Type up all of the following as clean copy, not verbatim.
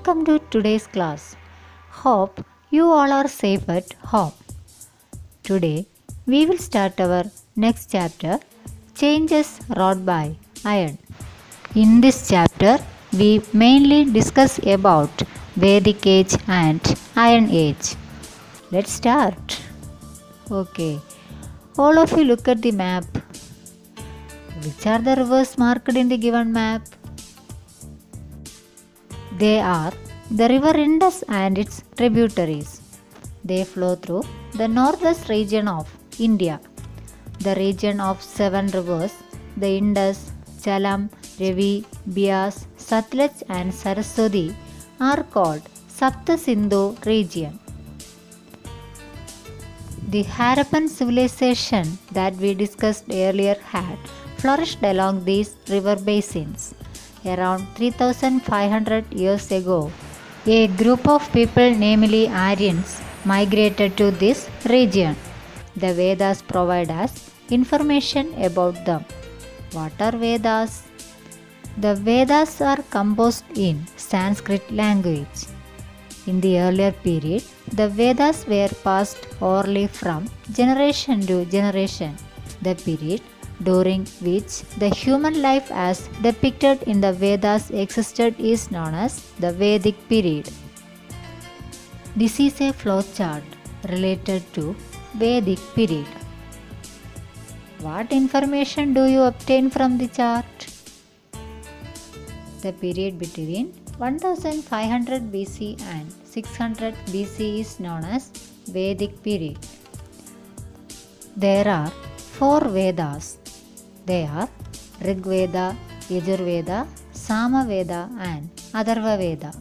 Welcome to today's class. Hope you all are safe at home. Today we will start our next chapter, Changes Wrought by Iron. In this chapter we mainly discuss about Vedic Age and Iron Age. Let's start. Okay, all of you look at the map. Which are the rivers marked in the given map? They are the river Indus and its tributaries. They flow through the northwest region of India. The region of 7 rivers, the Indus, Jhelum, Ravi, Beas, Satluj and Saraswati, are called Sapta Sindhu region. The Harappan civilization that we discussed earlier had flourished along these river basins. Around 3500 years ago, a group of people, namely Aryans, migrated to this region. The Vedas provide us information about them. What are Vedas? The Vedas are composed in Sanskrit language. In the earlier period, the Vedas were passed orally from generation to generation. The period during which the human life as depicted in the Vedas existed is known as the Vedic period. This is a flowchart related to Vedic period. What information do you obtain from the chart? The period between 1500 BC and 600 BC is known as Vedic period. There are 4 Vedas. They are Rig Veda, Yajurveda, Samaveda and Atharva Veda.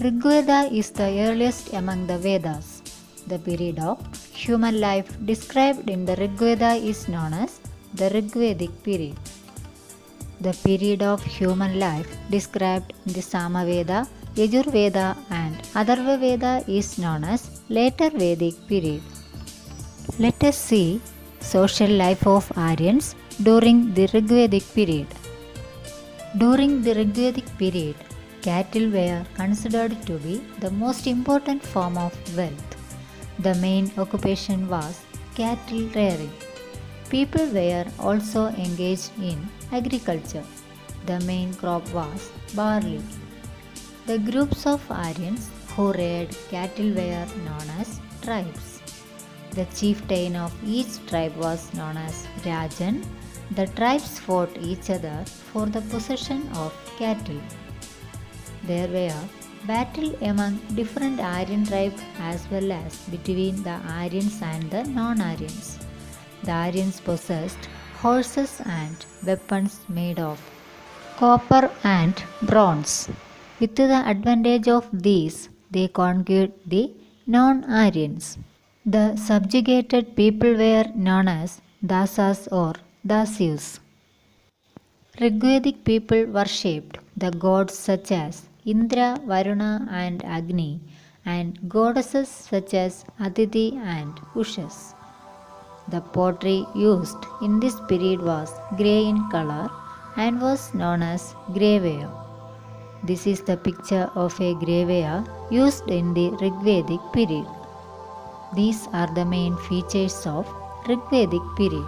Rig Veda is the earliest among the Vedas. The period of human life described in the Rig Veda is known as the Rigvedic period. The period of human life described in the Samaveda, Yajurveda and Atharva Veda is known as later Vedic period. Let us see social life of Aryans during the Rigvedic period. During the Rigvedic period, cattle were considered to be the most important form of wealth. The main occupation was cattle rearing. People were also engaged in agriculture. The main crop was barley. The groups of Aryans who reared cattle were known as tribes. The chieftain of each tribe was known as Rajan. The tribes fought each other for the possession of cattle. There were battles among different Aryan tribes as well as between the Aryans and the non-Aryans. The Aryans possessed horses and weapons made of copper and bronze. With the advantage of these, they conquered the non-Aryans. The subjugated people were known as Dasas or Dasyus. Rigvedic people worshipped the gods such as Indra, Varuna and Agni and goddesses such as Aditi and Ushas. The pottery used in this period was grey in color and was known as greyware. This is the picture of a greyware used in the Rigvedic period. These are the main features of Rigvedic period.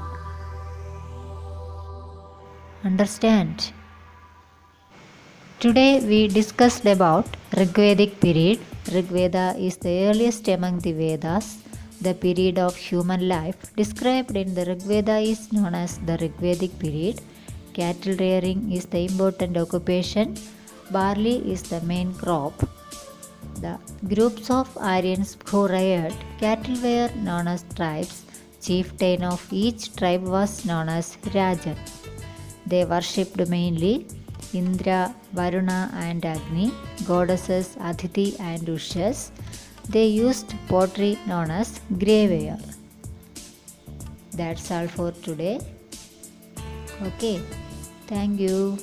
Understand? Today we discussed about Rigvedic period. Rigveda is the earliest among the Vedas. The period of human life described in the Rigveda is known as the Rigvedic period. Cattle rearing is the important occupation. Barley is the main crop. The groups of Aryans who reared cattle were known as tribes. Chieftain of each tribe was known as Rajan. They worshipped mainly Indra, Varuna and Agni, goddesses Aditi and Ushas. They used pottery known as greyware. That's all for today. Okay, thank you.